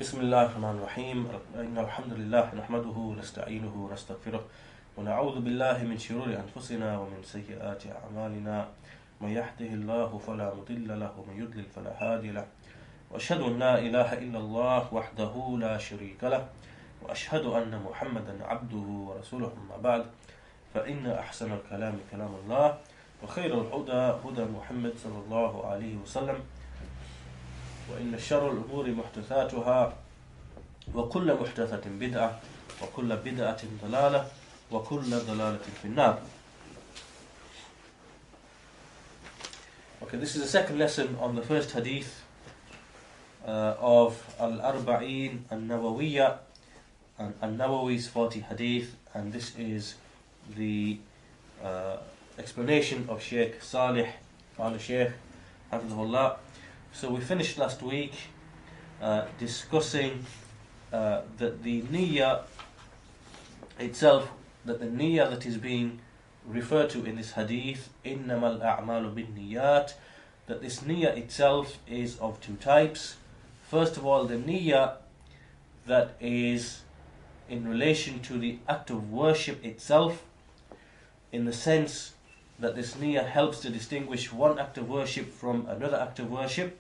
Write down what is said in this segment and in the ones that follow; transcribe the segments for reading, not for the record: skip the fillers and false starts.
بسم الله الرحمن الرحيم إن الحمد لله نحمده ونستعينه ونستغفره ونعوذ بالله من شرور أنفسنا ومن سيئات أعمالنا من يهده الله فلا مضل له ومن يضلل فلا هادي له وأشهد أن لا إله إلا الله وحده لا شريك له وأشهد أن محمدا عبده ورسوله أما بعد فإن أحسن الكلام كلام الله وخير الهدى هدى محمد صلى الله عليه وسلم وإن شر الأمور محدثاتها وكل محدثة بدعة وكل بدعة ضلالة وكل ضلالة في النار. Okay, this is the second lesson on the first hadith of Al-Arba'in an-Nawawiyya and an-Nawawi's 40 hadith, and this is the explanation of Shaykh Ṣāliḥ Āl, hafidhahullāh. So we finished last week discussing that the niyyah itself, that the niyyah that is being referred to in this hadith, إِنَّمَا الْأَعْمَالُ بِالنِّيَّاتِ, that this niyyah itself is of two types. First of all, the niyyah that is in relation to the act of worship itself, in the sense that this niyyah helps to distinguish one act of worship from another act of worship.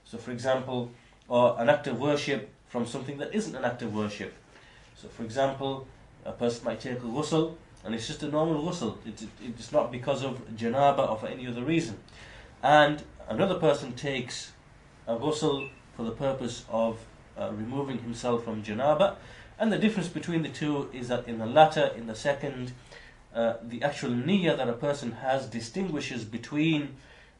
So for example, or an act of worship from something that isn't an act of worship. So for example, a person might take a ghusl and it's just a normal ghusl. It's not because of janaba or for any other reason. And another person takes a ghusl for the purpose of removing himself from janaba. And the difference between the two is that in the latter, in the second, the actual niyyah that a person has distinguishes between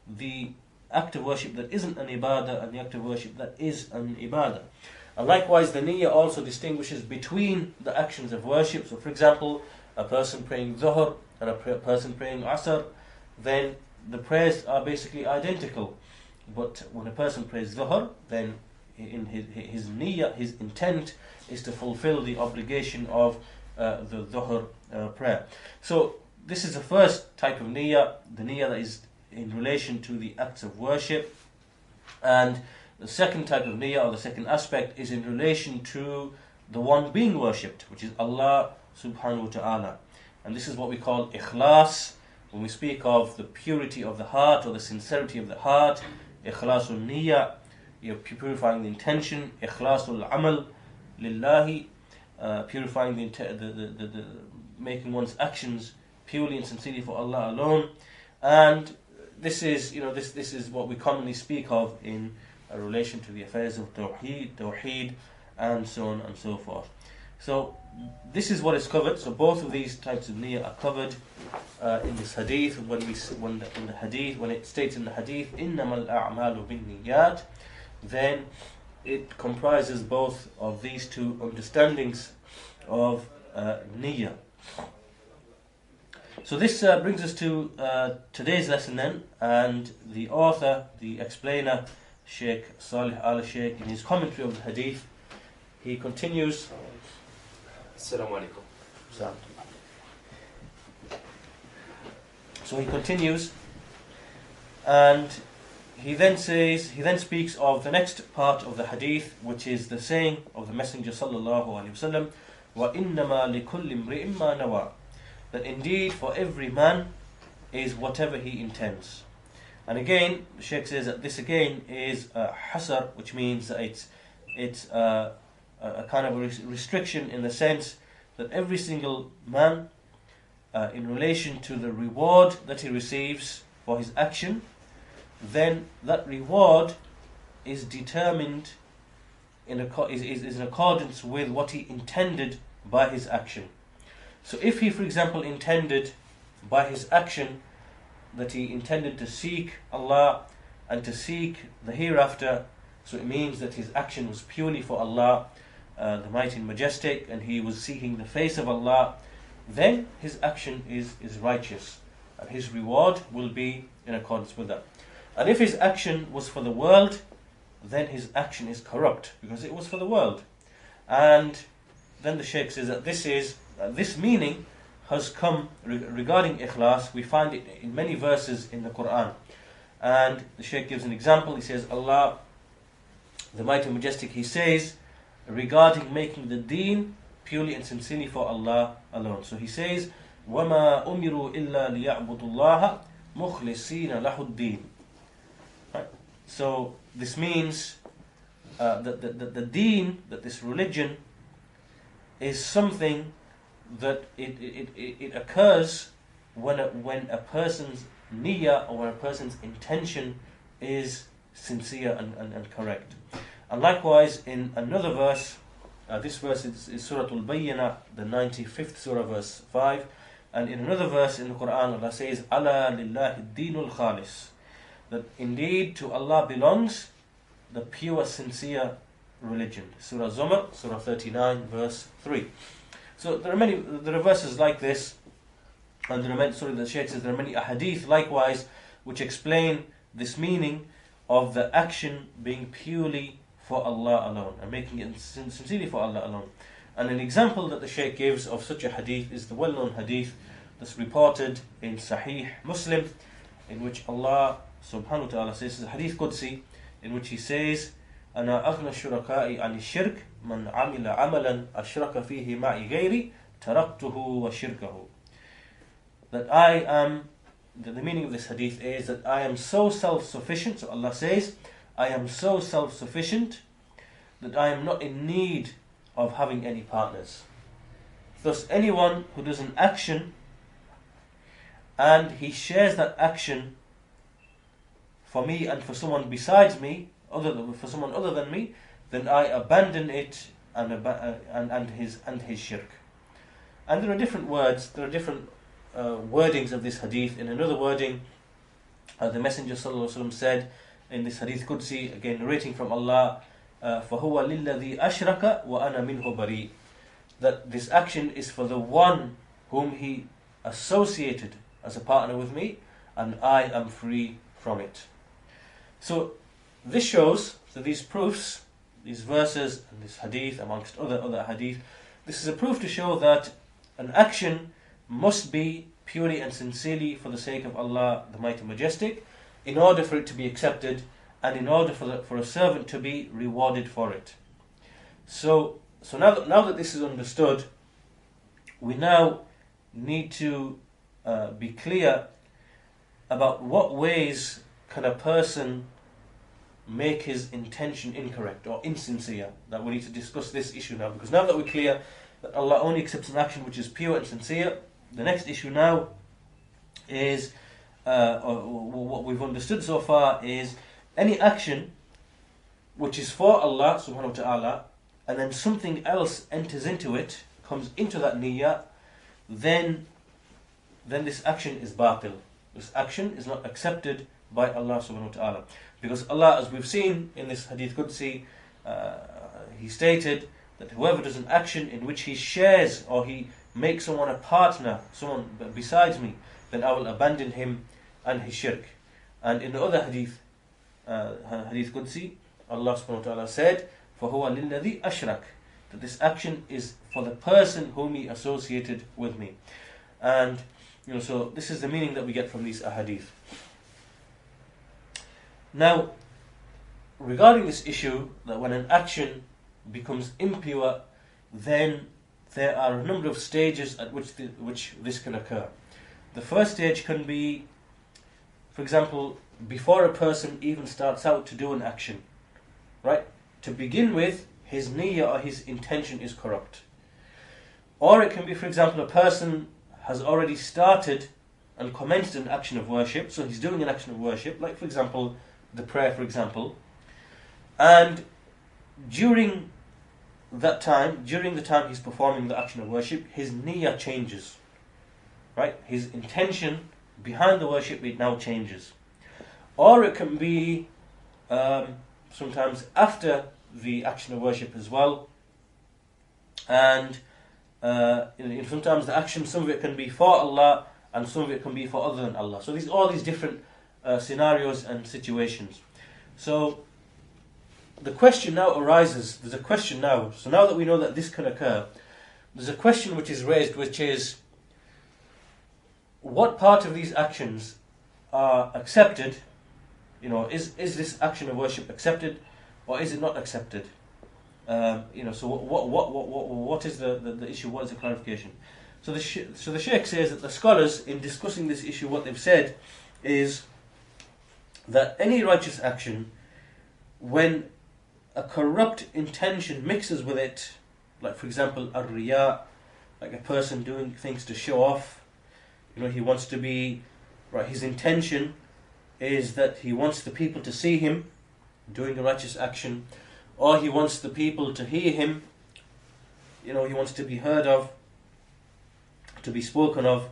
the act of worship that isn't an ibadah and the act of worship that is an ibadah. And likewise, the niyyah also distinguishes between the actions of worship. So for example, a person praying dhuhr and a person praying asr, then the prayers are basically identical. But when a person prays dhuhr, then in his niyyah, his intent is to fulfill the obligation of the dhuhr prayer. So this is the first type of niyyah, the niyyah that is in relation to the acts of worship. And the second type of niyyah, or the second aspect, is in relation to the one being worshipped, which is Allah subhanahu wa ta'ala. And this is what we call ikhlāṣ. When we speak of the purity of the heart or the sincerity of the heart, ikhlāṣul niyyah, you're purifying the intention, ikhlāṣul amal lillahi, purifying the making one's actions purely and sincerely for Allah alone. And this is, this is what we commonly speak of in relation to the affairs of tawheed, and so on and so forth. So this is what is covered. So both of these types of niyyah are covered in this hadith. When it states in the hadith, إِنَّمَا الْأَعْمَالُ بِالنِّيَّاتِ, then it comprises both of these two understandings of niyyah. So this brings us to today's lesson then, and the author, the explainer, Shaykh Ṣāliḥ Āl, in his commentary of the hadith, he continues. Assalamu alaikum. So he continues, and he then speaks of the next part of the hadith, which is the saying of the Messenger sallallahu alaihi wasallam, وَإِنَّمَا لِكُلِّ امْرِئٍ مَّا نَوَى, that indeed for every man is whatever he intends. And again, the Shaykh says that this again is a hasar, which means that it's a kind of a restriction, in the sense that every single man, in relation to the reward that he receives for his action, then that reward is determined is in accordance with what he intended by his action. So if he, for example, intended by his action that he intended to seek Allah and to seek the hereafter, so it means that his action was purely for Allah, the Mighty and Majestic, and he was seeking the face of Allah, then his action is righteous, and his reward will be in accordance with that. And if his action was for the world, then his action is corrupt, because it was for the world. And then the Shaykh says that this meaning has come regarding ikhlāṣ. We find it in many verses in the Quran. And the Shaykh gives an example. He says, Allah, the Mighty and Majestic, He says, regarding making the deen purely and sincerely for Allah alone. So he says, وَمَا أُمِرُوا إِلَّا لِيَعْبُدُوا اللَّهَ مُخْلِصِينَ لَهُ الدِّينَ. Right? So this means that the deen, that this religion, is something that it occurs when a person's niyyah, or when a person's intention is sincere and correct. And likewise in another verse, this verse is Surah Al-Bayyinah, the 95th surah, verse 5, and in another verse in the Quran, Allah says, أَلَا لِلَّهِ الدِّينُ الْخَالِصِ, that indeed to Allah belongs the pure, sincere religion. Surah Zumar, Surah 39, verse 3. So there are verses like this, and the Shaykh says there are many ahadith likewise which explain this meaning of the action being purely for Allah alone, and making it sincerely for Allah alone. And an example that the Shaykh gives of such a hadith is the well-known hadith that's reported in Sahih Muslim, in which Allah subhanahu wa ta'ala says, this is hadith Qudsi, in which he says, أَنَا أَغْنَى الشُّرَكَاءِ عَنِ الشِّرْكِ مَنْ عَمِلَ عَمَلًا أَشْرَكَ فِيهِ مَعِي غَيْرِي تَرَكْتُهُ وَشِرْكَهُ. That I am, the meaning of this hadith is that I am so self-sufficient, so Allah says, I am so self-sufficient that I am not in need of having any partners. Thus anyone who does an action and he shares that action for me and for someone besides me, for someone other than me, then I abandon it and his shirk. And there are different words, there are different wordings of this hadith. In another wording, the Messenger ﷺ said in this hadith Qudsi, again narrating from Allah, فَهُوَ لِلَّذِي أَشْرَكَ وَأَنَا مِنْهُ بَرِيء, that this action is for the one whom he associated as a partner with me, and I am free from it. So this shows, so these proofs, these verses and this hadith amongst other hadith, this is a proof to show that an action must be purely and sincerely for the sake of Allah the Mighty Majestic, in order for it to be accepted, and in order for a servant to be rewarded for it. So now that this is understood, we now need to be clear about what ways can a person make his intention incorrect or insincere. That we need to discuss this issue now, because now that we're clear that Allah only accepts an action which is pure and sincere, the next issue now is, or what we've understood so far is, any action which is for Allah subhanahu wa ta'ala, and then something else enters into it, comes into that niyyah, then this action is batil. This action is not accepted by Allah subhanahu wa ta'ala. Because Allah, as we've seen in this hadith Qudsi, he stated that whoever does an action in which he shares or he makes someone a partner, someone besides me, then I will abandon him and his shirk. And in the other hadith, hadith Qudsi, Allah subhanahu wa ta'ala said, فَهُوَ لِلَّذِي أَشْرَكَ, that this action is for the person whom he associated with me. And so this is the meaning that we get from these ahadith. Now, regarding this issue, that when an action becomes impure, then there are a number of stages at which this can occur. The first stage can be, for example, before a person even starts out to do an action, right? To begin with, his niyyah or his intention is corrupt. Or it can be, for example, a person has already started and commenced an action of worship, so he's doing an action of worship, like for example, the prayer, for example, and during the time he's performing the action of worship, his niyyah changes, right? His intention behind the worship, it now changes. Or it can be sometimes after the action of worship as well, and sometimes the action, some of it can be for Allah and some of it can be for other than Allah. So all these different scenarios and situations. So the question now arises, there's a question now, so now that we know that this can occur, there's a question which is raised, which is, what part of these actions are accepted? Is this action of worship accepted, or is it not accepted? So what is the issue? What is the clarification? So the Shaykh says that the scholars, in discussing this issue, what they've said is that any righteous action, when a corrupt intention mixes with it, like for example ar-riya, like a person doing things to show off, he wants to be right. His intention is that he wants the people to see him doing a righteous action, or he wants the people to hear him. He wants to be heard of, to be spoken of,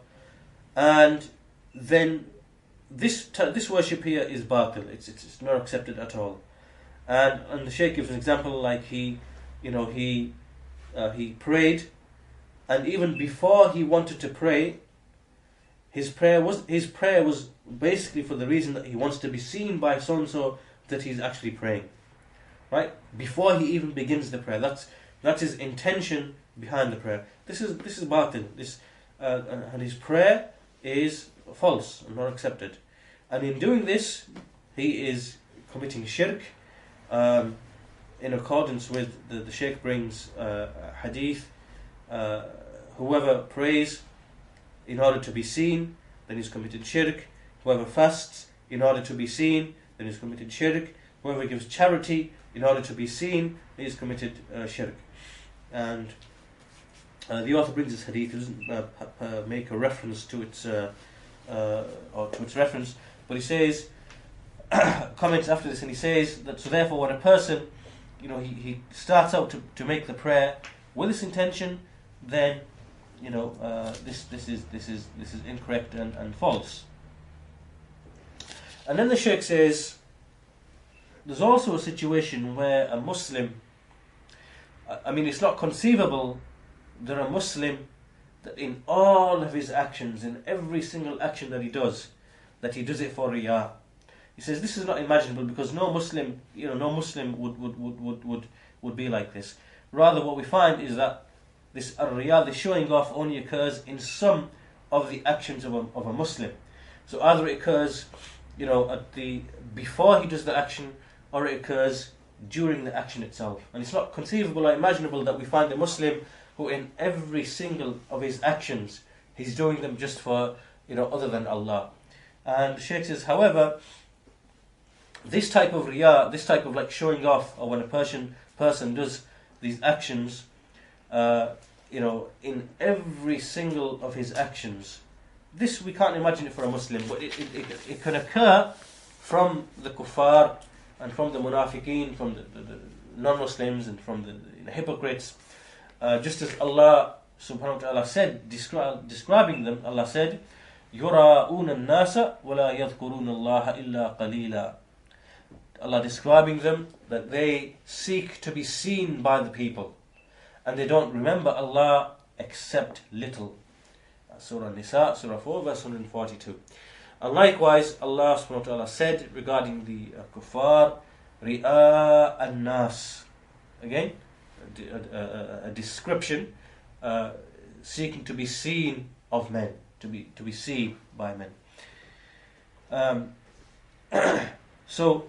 and then this worship here is batil. It's not accepted at all. And the Shaykh gives an example, like he prayed, and even before he wanted to pray, his prayer was basically for the reason that he wants to be seen by so and so that he's actually praying, right? Before he even begins the prayer, that's his intention behind the prayer. This is batil. And his prayer is false and not accepted. And in doing this, he is committing shirk. In accordance with the Shaykh brings hadith, whoever prays in order to be seen, then he's committed shirk. Whoever fasts in order to be seen, then he's committed shirk. Whoever gives charity in order to be seen, he's committed shirk. And the author brings this hadith. He doesn't make a reference to its reference, but he says, comments after this, and he says that so therefore when a person, he starts out to make the prayer with this intention, then this is incorrect and false. And then the Shaykh says there's also a situation where a Muslim, it's not conceivable that a Muslim, that in all of his actions, in every single action that he does it for riyah. He says this is not imaginable, because no Muslim would be like this. Rather, what we find is that this ar-riyah, the showing off, only occurs in some of the actions of a Muslim. So either it occurs, before he does the action, or it occurs during the action itself. And it's not conceivable or imaginable that we find a Muslim who, in every single of his actions, he's doing them just for other than Allah. And the Shaykh says, however, this type of riyah, this type of like showing off, or when a person does these actions, in every single of his actions, this we can't imagine it for a Muslim, but it can occur from the kuffar and from the munafiqeen, from the non-Muslims and from the hypocrites. Just as Allah subhanahu wa ta'ala said, describing them, Allah said, يُرَاءُونَ النَّاسَ وَلَا يَذْكُرُونَ اللَّهَ إِلَّا قَلِيلًا. Allah describing them that they seek to be seen by the people, and they don't remember Allah except little. Surah Nisa, Surah 4, verse 142. And likewise, Allah subhanahu wa ta'ala said regarding the kuffar, ri'a an-nas. Again, a description, seeking to be seen of men, to be seen by men. So,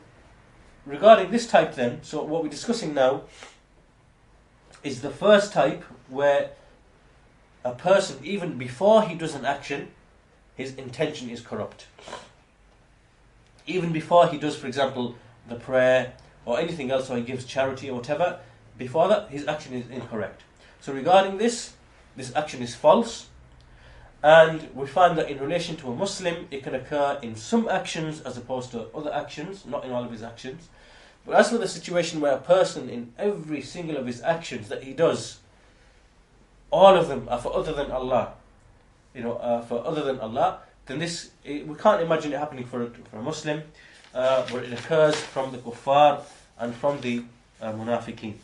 regarding this type then, so what we're discussing now is the first type, where a person, even before he does an action, his intention is corrupt. Even before he does, for example, the prayer or anything else, or he gives charity or whatever, before that, his action is incorrect. So regarding this action is false, and we find that in relation to a Muslim, it can occur in some actions as opposed to other actions, not in all of his actions. But as for the situation where a person, in every single of his actions that he does, all of them are for other than Allah, for other than Allah, then we can't imagine it happening for a Muslim, where it occurs from the kuffar and from the munafiqeen.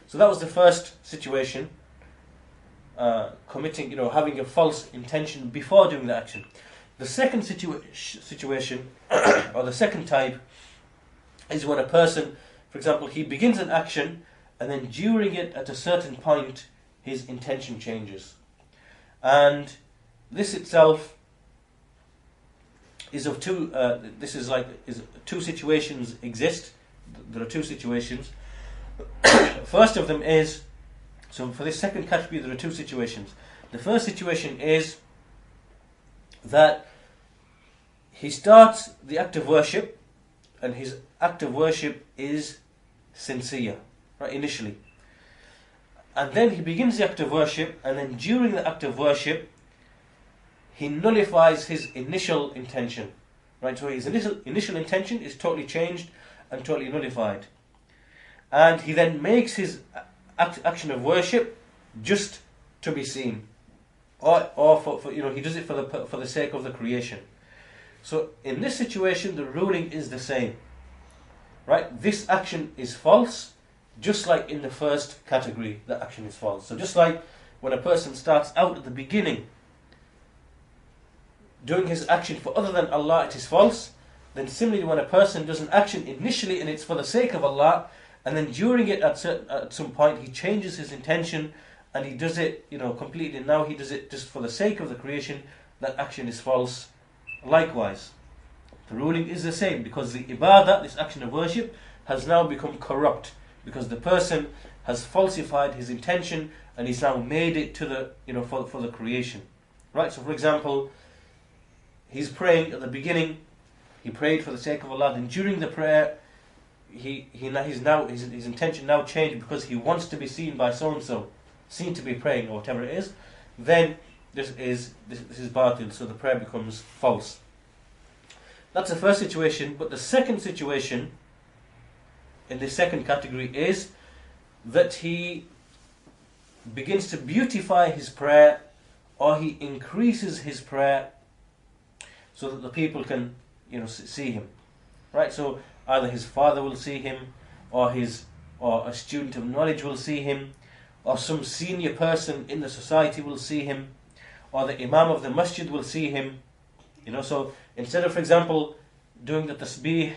So that was the first situation, committing, having a false intention before doing the action. The second situation, or the second type, is when a person, for example, he begins an action, and then during it, at a certain point, his intention changes. And this itself is of two. Two situations exist. There are two situations. first of them is, so for this second category there are two situations. The first situation is that he starts the act of worship, and his act of worship is sincere, right, initially. And then he begins the act of worship, and then during the act of worship, he nullifies his initial intention. Right, so his initial intention is totally changed and totally nullified. And he then makes his action of worship just to be seen. Or for he does it for the sake of the creation. So in this situation, the ruling is the same. Right? This action is false, just like in the first category, the action is false. So just like when a person starts out at the beginning doing his action for other than Allah, it is false. Then similarly, when a person does an action initially and it's for the sake of Allah, and then during it at some point he changes his intention and he does it completely, now he does it just for the sake of the creation, that action is false. Likewise, the ruling is the same, because the ibadah, this action of worship, has now become corrupt, because the person has falsified his intention and he's now made it to the for the creation. Right? So for example, he's praying at the beginning, he prayed for the sake of Allah, then during the prayer his intention now changed because he wants to be seen by so and so, seen to be praying or whatever it is. Then this is batil, so the prayer becomes false. That's the first situation. But the second situation in the second category is that he begins to beautify his prayer, or he increases his prayer so that the people can see him. Right? So either his father will see him, or a student of knowledge will see him, or some senior person in the society will see him, or the imam of the masjid will see him. So instead of, for example, doing the tasbih,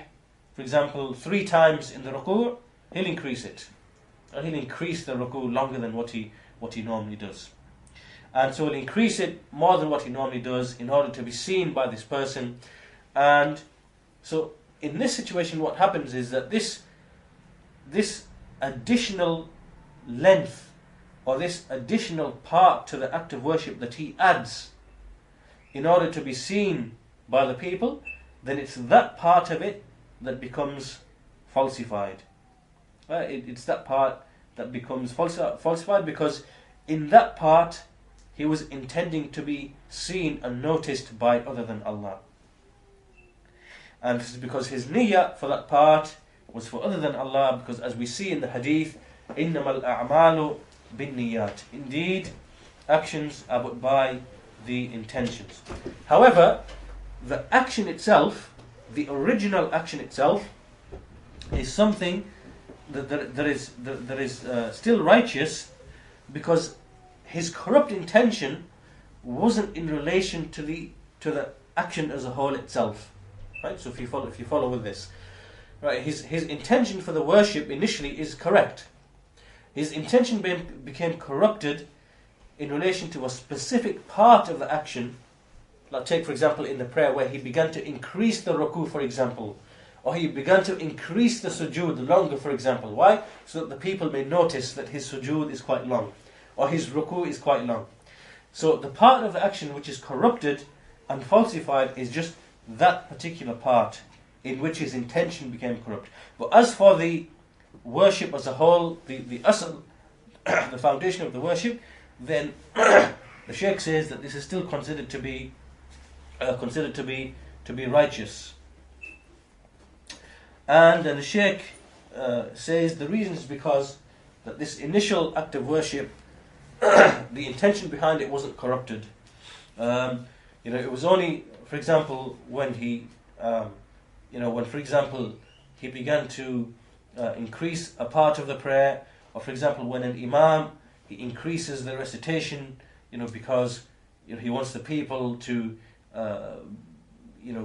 for example, 3 times in the ruku', he'll increase it. And he'll increase the ruku' longer than what he normally does. And so he'll increase it more than what he normally does in order to be seen by this person. And so in this situation, what happens is that this additional length, or this additional part to the act of worship that he adds in order to be seen by the people, then it's that part of it that becomes falsified. It's that part that becomes falsified, because in that part he was intending to be seen and noticed by other than Allah. And this is because his niyyah for that part was for other than Allah, because as we see in the hadith, إِنَّمَا الْأَعْمَالُ بِالنِّيَّاتِ, indeed, actions are but by the intentions. However, the action itself, the original action itself, is something that is still righteous, because his corrupt intention wasn't in relation to the action as a whole itself. Right? So if you follow with this, right, his intention for the worship initially is correct. His intention became corrupted in relation to a specific part of the action. Like take for example in the prayer where he began to increase the ruku', for example, or he began to increase the sujood longer, for example. Why? So that the people may notice that his sujood is quite long, or his ruku' is quite long. So the part of the action which is corrupted and falsified is just that particular part in which his intention became corrupt. But as for the worship as a whole, the asl, the foundation of the worship, then the Shaykh says that this is still considered to be righteous. And then the Shaykh says the reason is because that this initial act of worship, the intention behind it wasn't corrupted. It was only, for example, when for example he began to increase a part of the prayer, or for example when an imam, he increases the recitation, because he wants the people to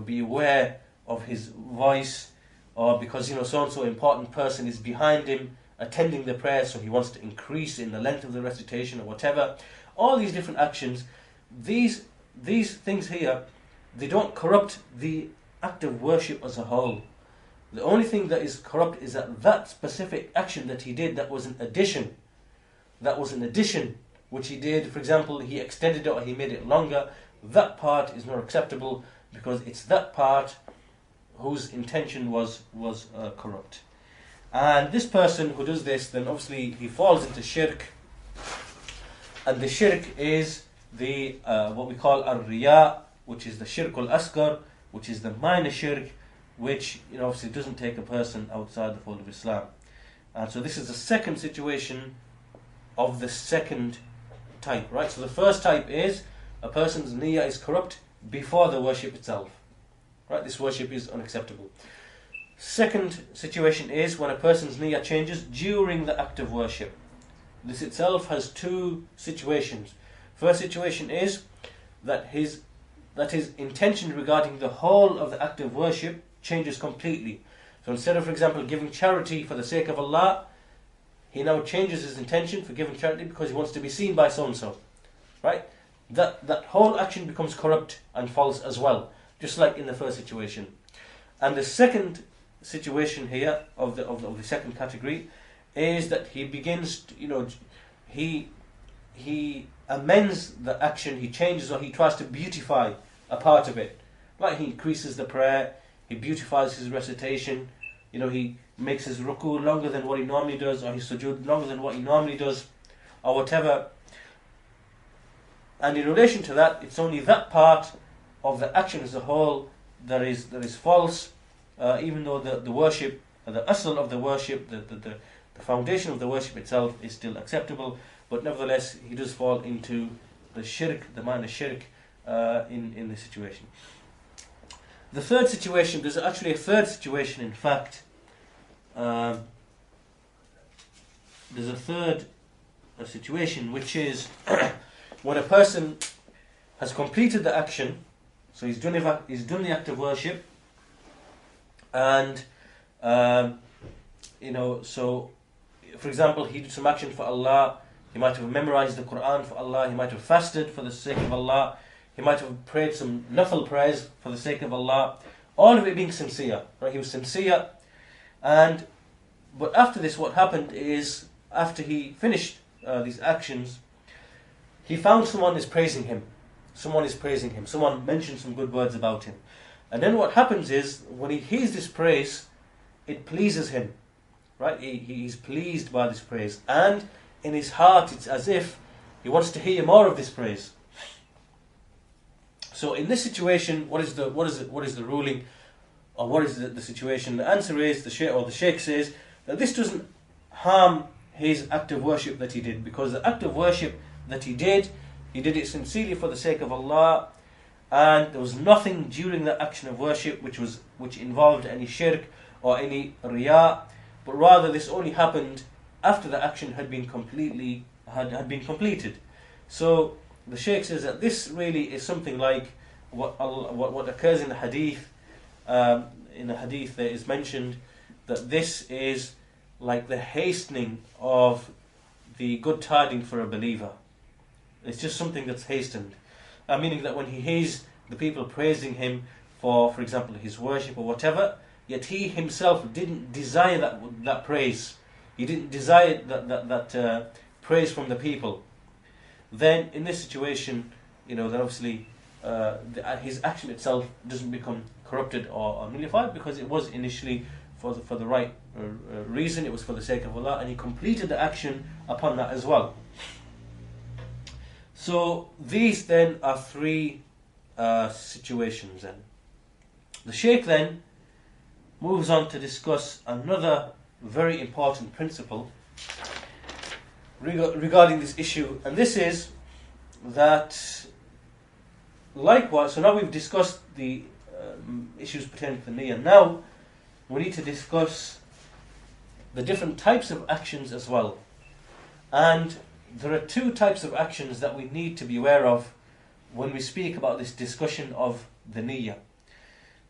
be aware of his voice, or because so and so important person is behind him attending the prayer, so he wants to increase in the length of the recitation or whatever. All these different actions, these things here, they don't corrupt the act of worship as a whole. The only thing that is corrupt is that specific action that he did, that was an addition. That was an addition which he did. For example, he extended it or he made it longer. That part is not acceptable because it's that part whose intention was corrupt. And this person who does this, then obviously he falls into shirk. And the shirk is the what we call ar-riya, which is the shirk al-asghar, which is the minor shirk, which obviously doesn't take a person outside the fold of Islam. And so this is the second situation of the second type, right? So the first type is a person's niyyah is corrupt before the worship itself, right? This worship is unacceptable. Second situation is when a person's niyyah changes during the act of worship. This itself has two situations. First situation is that his intention regarding the whole of the act of worship changes completely. So instead of, for example, giving charity for the sake of Allah, he now changes his intention for giving charity because he wants to be seen by so-and-so. Right? That whole action becomes corrupt and false as well, just like in the first situation. And the second situation here of the second category is that he begins to, he amends the action, he changes or he tries to beautify a part of it. Like he increases the prayer, he beautifies his recitation, he makes his ruku longer than what he normally does, or his sujood longer than what he normally does, or whatever. And in relation to that, it's only that part of the action as a whole that is false, even though the worship, the asl of the worship, the foundation of the worship itself is still acceptable, but nevertheless he does fall into the shirk, the minor shirk, in this situation. The third situation, there's actually a third situation in fact. There's a third situation which is when a person has completed the action, so he's done the act of worship, and so for example he did some action for Allah, he might have memorized the Quran for Allah, he might have fasted for the sake of Allah, he might have prayed some nafil prayers for the sake of Allah, all of it being sincere, right? He was sincere, but after this what happened is, after he finished these actions, he found someone is praising him, someone mentioned some good words about him, and then what happens is, when he hears this praise, it pleases him, right? He's pleased by this praise, and in his heart it's as if he wants to hear more of this praise. So in this situation, what is the ruling, or what is the situation? The answer is, the Shaykh says that this doesn't harm his act of worship that he did, because the act of worship that he did it sincerely for the sake of Allah, and there was nothing during the action of worship which involved any shirk or any riya, but rather this only happened after the action had been completed. So the Shaykh says that this really is something like what occurs in the hadith. In the hadith there is mentioned that this is like the hastening of the good tidings for a believer. It's just something that's hastened, meaning that when he hears the people praising him for example, his worship or whatever, yet he himself didn't desire that praise. He didn't desire that praise from the people. Then in this situation, then obviously his action itself doesn't become corrupted or nullified, because it was initially for the right reason. It was for the sake of Allah, and he completed the action upon that as well. So these then are three situations. Then the Shaykh then moves on to discuss another very important principle regarding this issue, and this is that likewise, so now we've discussed the issues pertaining to the niyyah. Now we need to discuss the different types of actions as well, and there are two types of actions that we need to be aware of when we speak about this discussion of the niyyah.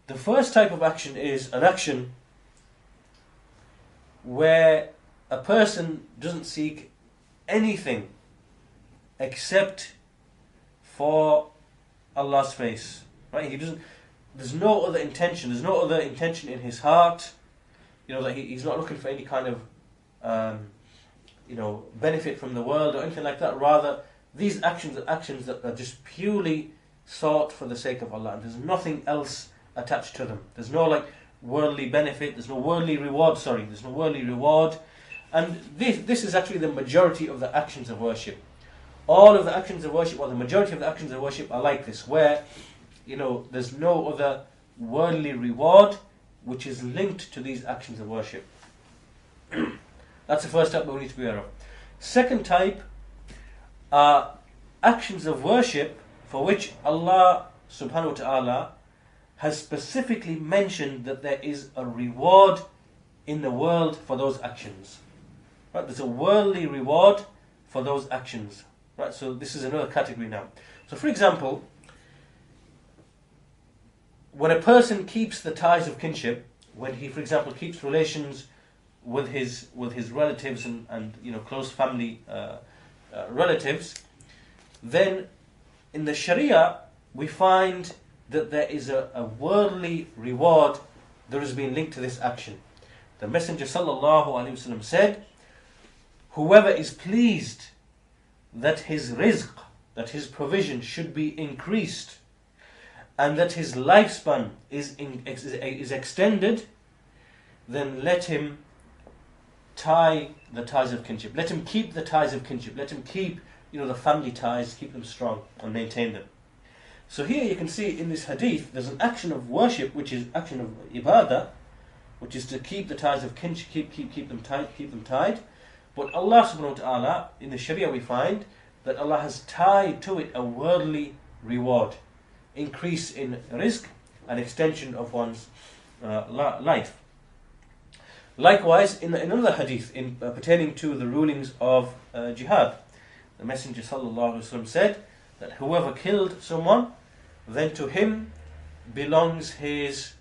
The first type of action is an action where a person doesn't seek anything except for Allah's face, right? There's no other intention in his heart, that he's not looking for any kind of benefit from the world or anything like that. Rather, these actions are actions that are just purely sought for the sake of Allah, and there's nothing else attached to them. There's no worldly benefit, there's no worldly reward, and this is actually the majority of the actions of worship. All of the actions of worship, or the majority of the actions of worship, are like this, where there's no other worldly reward which is linked to these actions of worship. That's the first type that we need to be aware of. Second type are actions of worship for which Allah subhanahu wa ta'ala has specifically mentioned that there is a reward in the world for those actions. Right? There's a worldly reward for those actions. Right? So this is another category now. So for example, when a person keeps the ties of kinship, when he, for example, keeps relations with his relatives and close family relatives, then in the Sharia we find that there is a worldly reward that has been linked to this action. The Messenger sallallahu alaihi wasallam said, whoever is pleased that his rizq, that his provision should be increased, and that his lifespan is extended, then let him tie the ties of kinship. Let him keep the ties of kinship. Let him keep the family ties, keep them strong and maintain them. So here you can see in this hadith, there's an action of worship, which is action of ibadah, which is to keep the ties of kinship, keep them tied. But Allah subhanahu wa ta'ala, in the Sharia we find that Allah has tied to it a worldly reward, increase in rizq and extension of one's life. Likewise, in another hadith pertaining to the rulings of jihad, the Messenger sallallahu alaihi wasallam said that whoever killed someone, then to him belongs his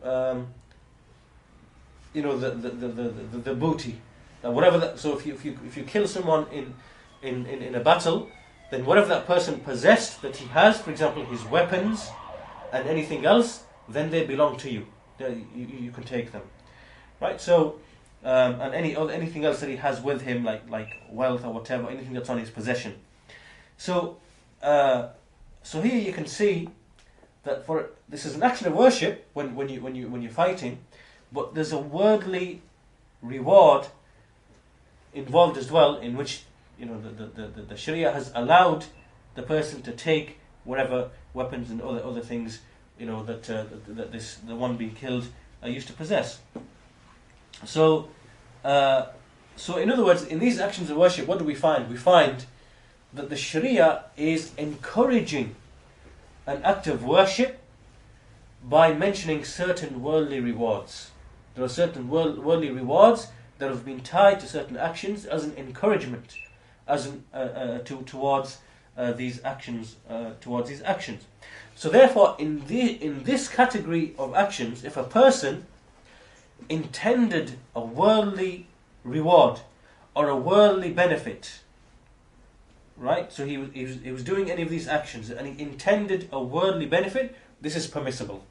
the booty. So if you kill someone in a battle, then whatever that person possessed that he has, for example his weapons and anything else, then they belong to you. You can take them. Right, so and anything else that he has with him, like wealth or whatever, anything that's on his possession. So here you can see that this is an action of worship when you're fighting, but there's a worldly reward involved as well, in which the Sharia has allowed the person to take whatever weapons and other things that the one being killed used to possess. So in other words, in these actions of worship, what do we find? We find that the Sharia is encouraging an act of worship by mentioning certain worldly rewards. There are certain worldly rewards that have been tied to certain actions as an encouragement, towards these actions. So therefore, in this category of actions, if a person intended a worldly reward or a worldly benefit, right? So he was doing any of these actions and he intended a worldly benefit, this is permissible.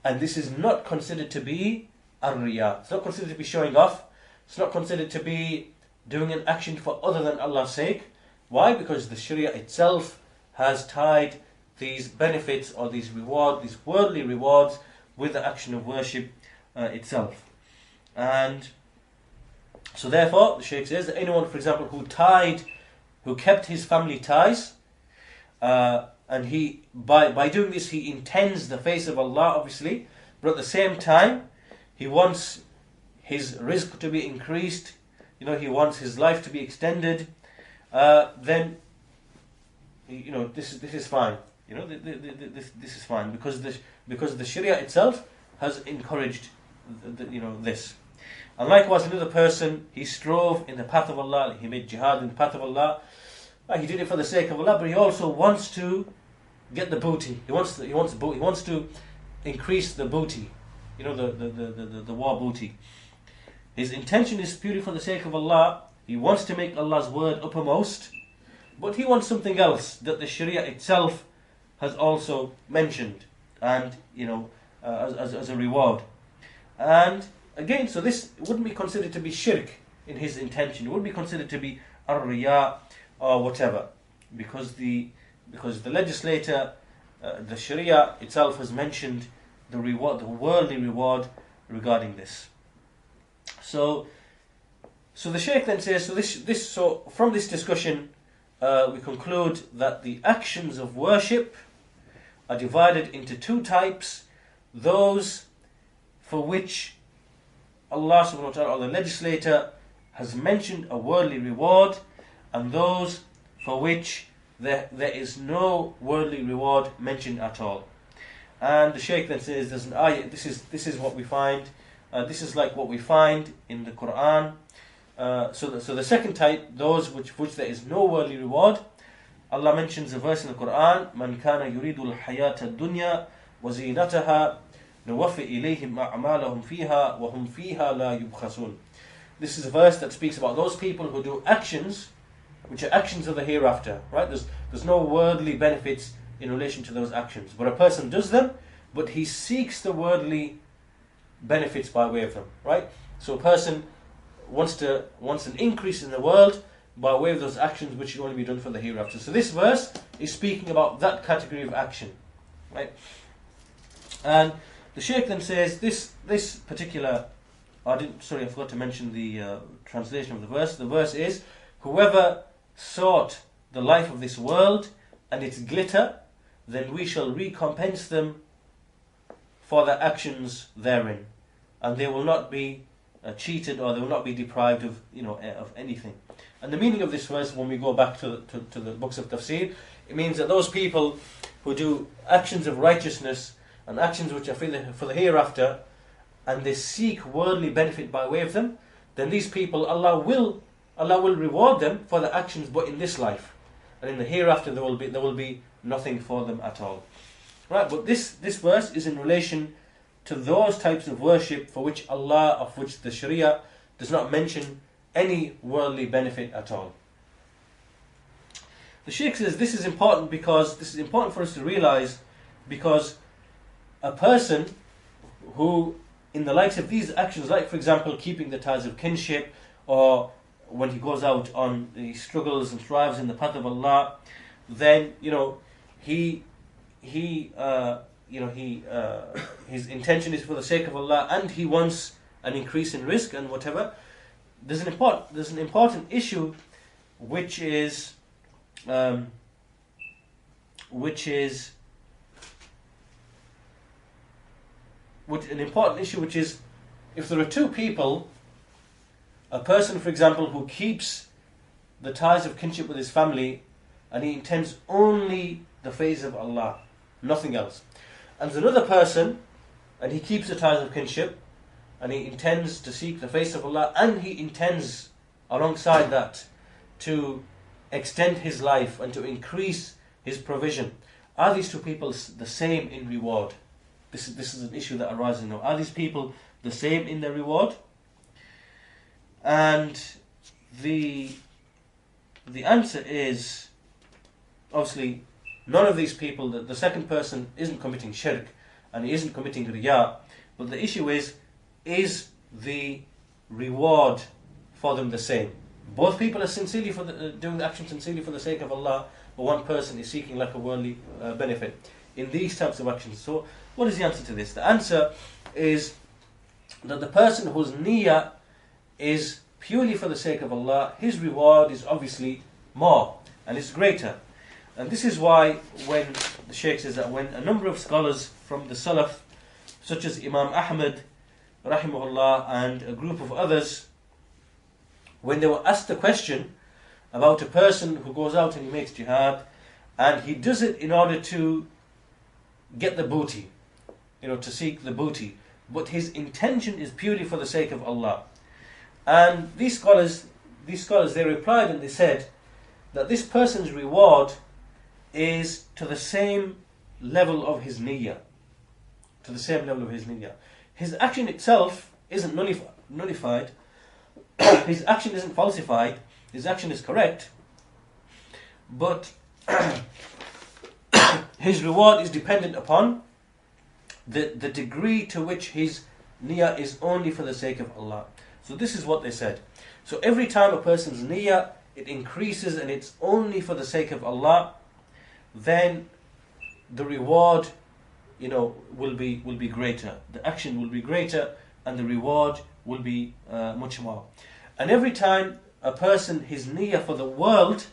And this is not considered to be ar-riya. It's not considered to be showing off. It's not considered to be doing an action for other than Allah's sake. Why? Because the Sharia itself has tied these benefits or these worldly rewards with the action of worship itself. And so therefore the Shaykh says that anyone, for example, who kept his family ties, and he by doing this he intends the face of Allah, obviously, but at the same time he wants his rizq to be increased, he wants his life to be extended, then this is fine. This is fine because the Sharia itself has encouraged this. And likewise, another person, he strove in the path of Allah, he made jihad in the path of Allah. He did it for the sake of Allah, but he also wants to get the booty. He wants to increase the booty, the war booty. His intention is purely for the sake of Allah. He wants to make Allah's word uppermost, but he wants something else that the Sharia itself has also mentioned, and as a reward. And again, so this wouldn't be considered to be shirk in his intention. It wouldn't be considered to be ar-riya or whatever, because the legislator, the Sharia itself has mentioned the reward, the worldly reward regarding this. So the Shaykh then says, so from this discussion, we conclude that the actions of worship are divided into two types: those for which Allah subhanahu wa ta'ala, or the legislator, has mentioned a worldly reward, and those for which there is no worldly reward mentioned at all. And the Shaykh then says, there's an ayah, this is what we find, this is like what we find in the Quran. So the second type, those which there is no worldly reward, Allah mentions a verse in the Quran: "Man kana yuridu al-hayata ad-dunya wa zinataha nuwaffi ilayhim a'malahum fiha wa hum fiha la yubkhasun." This is a verse that speaks about those people who do actions which are actions of the hereafter, right? There's no worldly benefits in relation to those actions, but a person does them, but he seeks the worldly benefits by way of them, right? So a person wants an increase in the world by way of those actions which should only be done for the hereafter. So this verse is speaking about that category of action, right? And the Shaykh then says this particular, I forgot to mention the translation of the verse. The verse is, "Whoever sought the life of this world and its glitter, then we shall recompense them for their actions therein, and they will not be cheated, or they will not be deprived of of anything." And the meaning of this verse, when we go back to the books of tafsir, it means that those people who do actions of righteousness and actions which are for the hereafter, and they seek worldly benefit by way of them, then these people, Allah will reward them for their actions, but in this life, and in the hereafter there will be nothing for them at all. Right? But this verse is in relation to those types of worship for which of which the Sharia does not mention any worldly benefit at all. The Shaykh says this is important for us to realize, because a person who, in the likes of these actions, like for example keeping the ties of kinship, or when he goes out on the struggles and strives in the path of Allah, then his intention is for the sake of Allah, and he wants an increase in risk and whatever. There's an important issue which is if there are two people, a person for example who keeps the ties of kinship with his family and he intends only the face of Allah, nothing else, and there's another person and he keeps the ties of kinship and he intends to seek the face of Allah, and he intends alongside that to extend his life and to increase his provision. Are these two people the same in reward? This is an issue that arises now. Are these people the same in their reward? And the answer is, obviously, none of these people, the second person isn't committing shirk and he isn't committing riya, but the issue is the reward for them the same? Both people are sincerely doing the action sincerely for the sake of Allah, but one person is seeking like a worldly benefit in these types of actions. So what is the answer to this? The answer is that the person whose niyyah is purely for the sake of Allah, his reward is obviously more and it's greater. And this is why when the Shaykh says that when a number of scholars from the Salaf, such as Imām Ahmad rahimahullah and a group of others, when they were asked the question about a person who goes out and he makes jihad and he does it in order to get the booty, to seek the booty, but his intention is purely for the sake of Allah. And these scholars they replied and they said that this person's reward is to the same level of his niyyah. To the same level of his niyyah. His action itself isn't nullified. His action isn't falsified. His action is correct. But his reward is dependent upon the degree to which his niyyah is only for the sake of Allah. So this is what they said. So every time a person's niyyah, it increases and it's only for the sake of Allah, then the reward, will be greater. The action will be greater and the reward will be much more. And every time a person, his niyyah for the world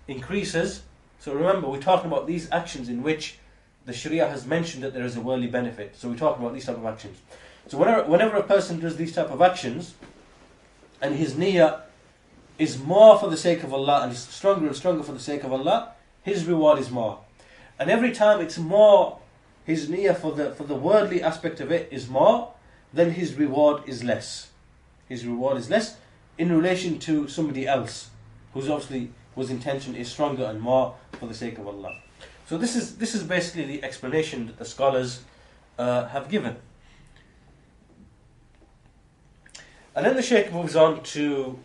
increases. So remember, we're talking about these actions in which the Sharia has mentioned that there is a worldly benefit. So we're talking about these type of actions. So whenever a person does these type of actions, and his niyyah is more for the sake of Allah, and is stronger and stronger for the sake of Allah, his reward is more. And every time it's more, his niyyah for the worldly aspect of it is more, then his reward is less. His reward is less in relation to somebody else, whose intention is stronger and more for the sake of Allah. So this is basically the explanation that the scholars have given. And then the Shaykh moves on to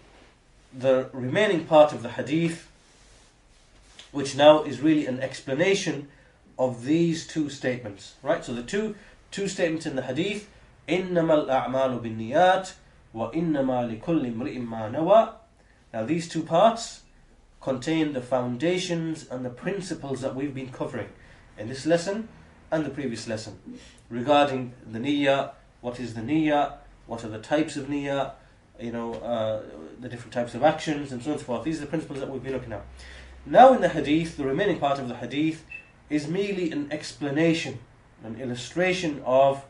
the remaining part of the hadith, which now is really an explanation of these two statements. Right? So the two statements in the hadith, إِنَّمَا الْأَعْمَالُ بِالنِّيَّاتِ وَإِنَّمَا لِكُلِّ امْرِئٍ مَّا نَوَى. Now these two parts contain the foundations and the principles that we've been covering in this lesson and the previous lesson regarding the niyyah. What is the niyyah? What are the types of niyyah? The different types of actions and so on and so forth. These are the principles that we've been looking at. Now in the hadith, the remaining part of the hadith is merely an explanation, an illustration of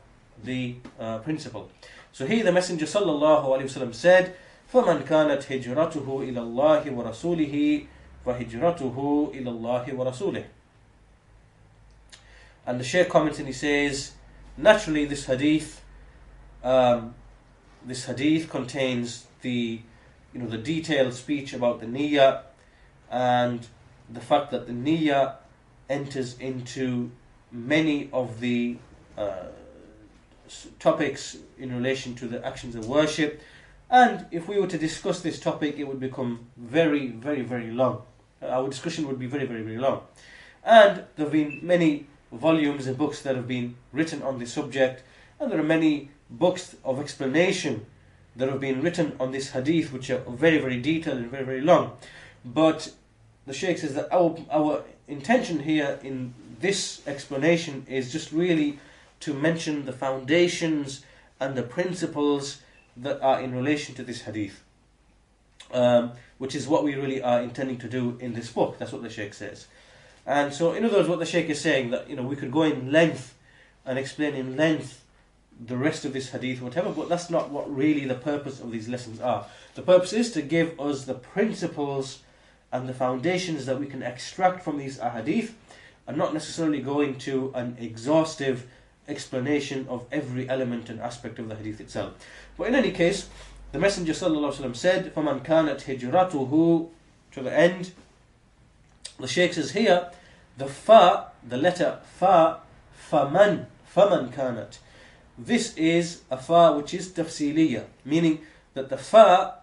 the principle. So here the Messenger sallallahu alaihi wasallam said, فَمَنْ كَانَتْ هِجْرَتُهُ إِلَى اللَّهِ وَرَسُولِهِ فَهِجْرَتُهُ إِلَى اللَّهِ وَرَسُولِهِ. And the Shaykh comments and he says, naturally this hadith contains the detailed speech about the niyyah and the fact that the niyyah enters into many of the topics in relation to the actions of worship. And if we were to discuss this topic, it would become very, very, very long. Our discussion would be very, very, very long. And there have been many volumes and books that have been written on this subject, and there are many books of explanation that have been written on this hadith, which are very, very detailed and very, very long. But the Shaykh says that our intention here in this explanation is just really to mention the foundations and the principles that are in relation to this hadith, which is what we really are intending to do in this book. That's what the Shaykh says. And so in other words, what the Shaykh is saying, that we could go in length and explain in length the rest of this hadith or whatever, but that's not what really the purpose of these lessons are. The purpose is to give us the principles and the foundations that we can extract from these ahadith, and not necessarily go into an exhaustive explanation of every element and aspect of the hadith itself. But in any case, the Messenger sallallahu alaihi wasallam said, فَمَنْ كَانَتْ هِجْرَتُهُ, to the end. The Shaykh says here, the fa, the letter fa, faman kanat. This is a fa which is tafsiliyah, meaning that the fa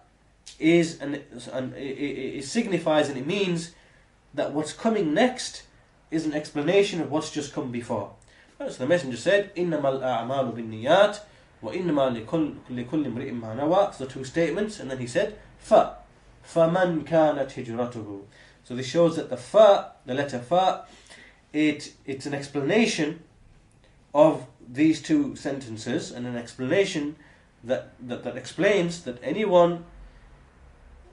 it signifies and it means that what's coming next is an explanation of what's just come before. So the Messenger said, إِنَّمَا الْأَعْمَالُ بِالنِّيَّاتِ وَإِنَّمَا لِكُلِّ امْرِئٍ مَّا نَوَى. So the two statements, and then he said, فَمَنْ كَانَتْ هِجْرَتُهُ. So this shows that the fa, the letter fa, it's an explanation of these two sentences, and an explanation that explains that anyone,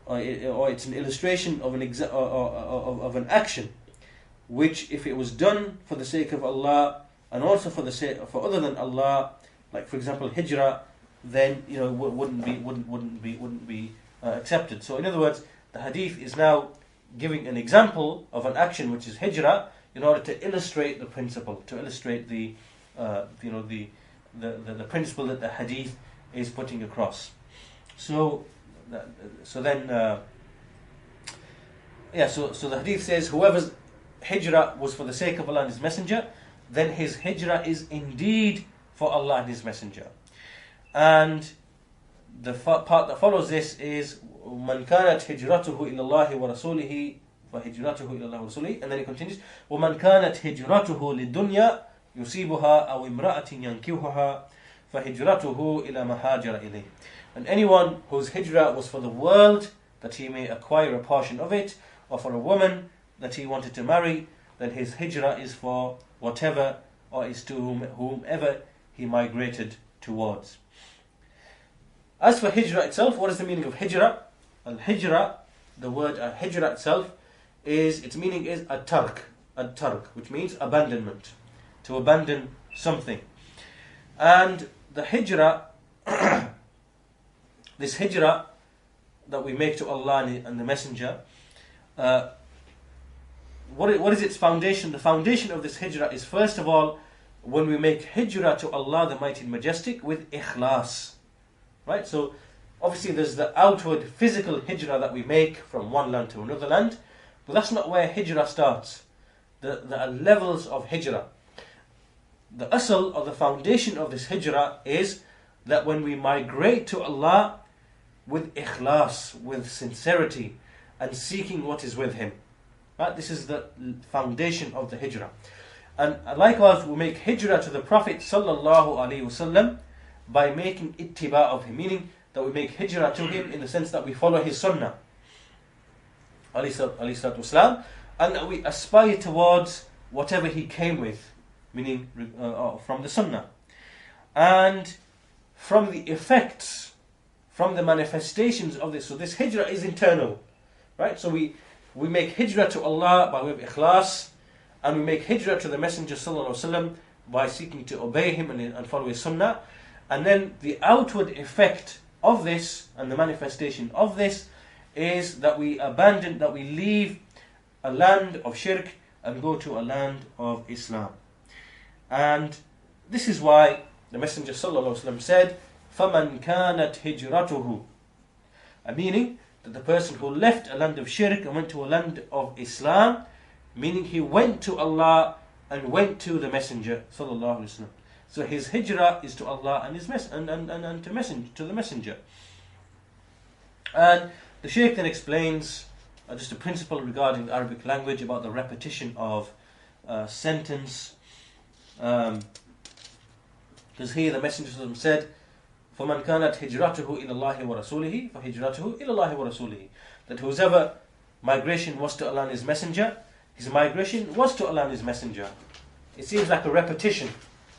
or it's an illustration of an action, which if it was done for the sake of Allah and also for other than Allah, like for example hijrah, then wouldn't be accepted. So in other words, the hadith is now giving an example of an action which is hijrah in order to illustrate the principle, to illustrate the principle that the hadith is putting across. So the hadith says, whoever's hijrah was for the sake of Allah and His Messenger, then his hijrah is indeed for Allah and His Messenger. And the part that follows this is مَنْ كَانَتْ هِجْرَتُهُ إِلَى اللَّهِ وَرَسُولِهِ فَهِجْرَتُهُ إِلَى اللَّهِ وَرَسُولِهِ. And then it continues, وَمَنْ كَانَتْ هِجْرَتُهُ لِلدُّنْيَا يصيبها أو امرأة ينكحها فهجرته إلى ما هاجر إليه. And anyone whose hijrah was for the world, that he may acquire a portion of it, or for a woman that he wanted to marry, then his hijrah is for whatever, or is to whomever he migrated towards. As for hijrah itself, what is the meaning of hijrah? Al-hijrah, the word hijrah itself, its meaning is at-tark, which means abandonment, to abandon something. And the hijrah, this hijrah that we make to Allah and the Messenger, what is its foundation? The foundation of this hijrah is, first of all, when we make hijrah to Allah, the Mighty and Majestic, with ikhlāṣ. Right? So, obviously there's the outward physical hijrah that we make from one land to another land, but that's not where hijrah starts. There are levels of hijrah. The asl, or the foundation of this hijrah, is that when we migrate to Allah with ikhlāṣ, with sincerity, and seeking what is with Him. Right? This is the foundation of the hijrah. And likewise, we make hijrah to the Prophet ﷺ by making ittiba of him, meaning that we make hijrah to him in the sense that we follow his sunnah, ﷺ, and that we aspire towards whatever he came with, meaning from the sunnah. And from the effects, from the manifestations of this, so this hijrah is internal, right? So we make hijrah to Allah by way of ikhlāṣ, and we make hijrah to the Messenger ﷺ by seeking to obey him and follow his sunnah. And then the outward effect of this and the manifestation of this is that we leave a land of shirk and go to a land of Islam. And this is why the Messenger ﷺ said, فَمَنْ كَانَتْ هِجْرَتُهُ, meaning that the person who left a land of shirk and went to a land of Islam, meaning he went to Allah and went to the Messenger ﷺ. So his hijrah is to Allah and to the Messenger. And the Shaykh then explains just a principle regarding the Arabic language about the repetition of sentence. Because here the Messenger ﷺ said, فَمَنْ كَانَتْ هِجْرَتُهُ إِلَى اللَّهِ وَرَسُولِهِ فَهِجْرَتُهُ إِلَى اللَّهِ وَرَسُولِهِ. That whoever migration was to Allah and His Messenger, his migration was to Allah and His Messenger. It seems like a repetition.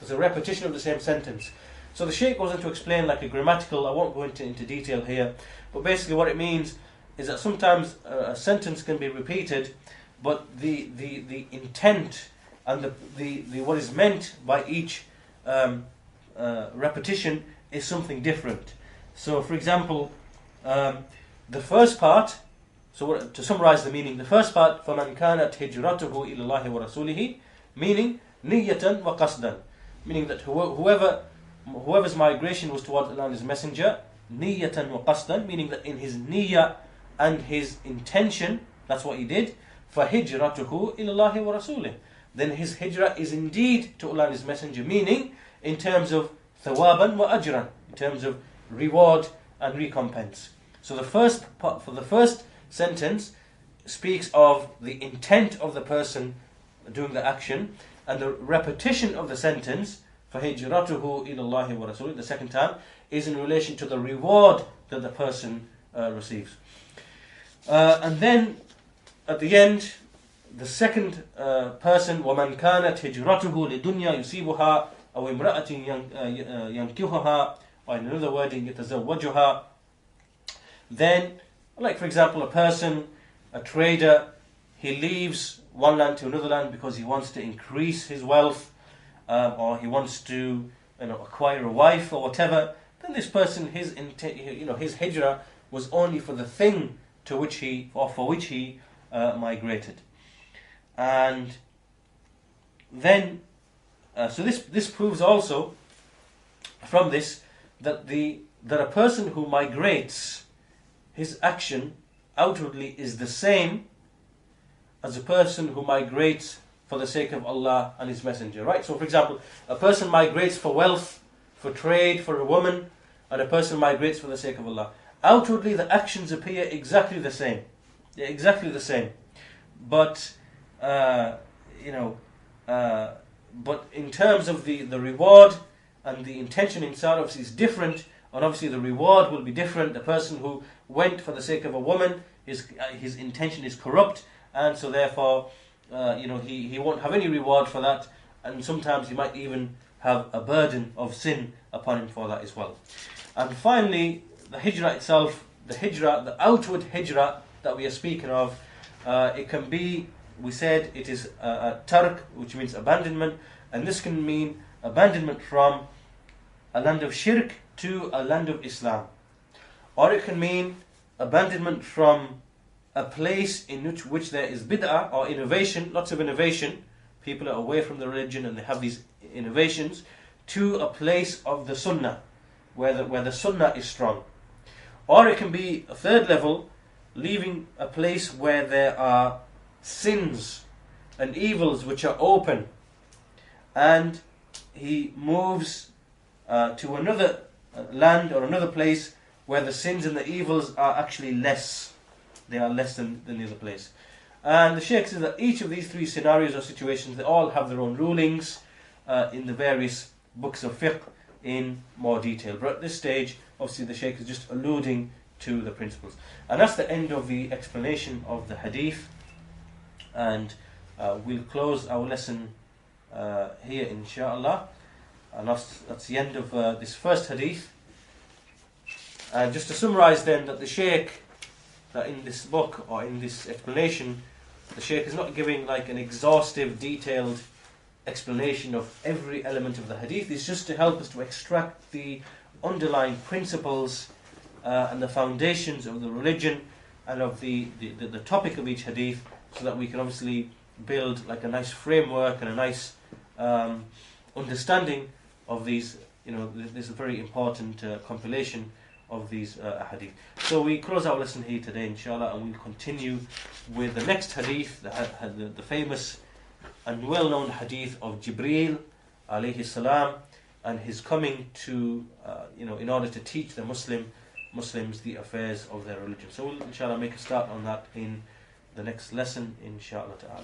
It's a repetition of the same sentence. So the Shaykh goes on to explain like a grammatical, I won't go into detail here, but basically what it means is that sometimes a sentence can be repeated, but the intent and the what is meant by each repetition is something different. So for example, the first part, so to summarize the meaning, the first part, فَمَنْ كَانَتْ هِجْرَتُهُ إِلَى اللَّهِ وَرَسُولِهِ, meaning niyyatan wa qasdan, meaning that whoever's migration was towards Allah and His Messenger, niyyatan wa qasdan, meaning that in his niyyah and his intention, that's what he did, فَهِجْرَتُهُ إِلَى اللَّهِ وَرَسُولِهِ, then his hijrah is indeed to Allah and His Messenger, meaning in terms of thawaban wa ajran, in terms of reward and recompense. So the first part, for the first sentence, speaks of the intent of the person doing the action, and the repetition of the sentence, فَهِجْرَتُهُ إِلَى اللَّهِ وَرَسُولِهِ, the second time, is in relation to the reward that the person receives. And then at the end, the second person, وَمَنْ كَانَتْ هِجْرَتُهُ لِدُنْيَا يُصِيبُهَا أَوْ امْرَأَةٍ يَنْكِحُهَا, or in another wording, يَتَزَوَّجُهَا. Then, like for example, a person, a trader, he leaves one land to another land because he wants to increase his wealth, or he wants to acquire a wife or whatever. Then this person, his hijrah was only for the thing for which he migrated. And then, so this proves also from this that a person who migrates, his action outwardly is the same as a person who migrates for the sake of Allah and His Messenger, right? So for example, a person migrates for wealth, for trade, for a woman, and a person migrates for the sake of Allah. Outwardly the actions appear exactly the same. They're exactly the same. But, but in terms of the reward and the intention inside, obviously is different, and obviously the reward will be different. The person who went for the sake of a woman, his intention is corrupt, and so therefore he won't have any reward for that, and sometimes he might even have a burden of sin upon him for that as well. And finally, the hijrah itself, the outward hijrah that we are speaking of, it can be, we said, it is a tark, which means abandonment, and this can mean abandonment from a land of shirk to a land of Islam. Or it can mean abandonment from a place in which there is bid'ah or innovation, lots of innovation, people are away from the religion and they have these innovations, to a place of the sunnah, where the sunnah is strong. Or it can be a third level, leaving a place where there are sins and evils which are open, and he moves to another land or another place where the sins and the evils are actually less. They are less than the other place. And the Shaykh says that each of these three scenarios or situations, they all have their own rulings in the various books of fiqh in more detail. But at this stage, obviously the Shaykh is just alluding to the principles. And that's the end of the explanation of the hadith. And we'll close our lesson here, inshaAllah. And that's the end of this first hadith. And just to summarize then, that the Shaykh, that in this book or in this explanation, the Shaykh is not giving like an exhaustive, detailed explanation of every element of the hadith. It's just to help us to extract the underlying principles and the foundations of the religion and of the topic of each hadith, so that we can obviously build like a nice framework and a nice understanding of these. This is a very important compilation of these hadith. So we close our lesson here today, inshallah, and we'll continue with the next hadith, the famous and well-known hadith of Jibrīl ﷺ, and his coming to in order to teach the Muslims the affairs of their religion. So we'll inshallah make a start on that in the next lesson, inshallah ta'ala.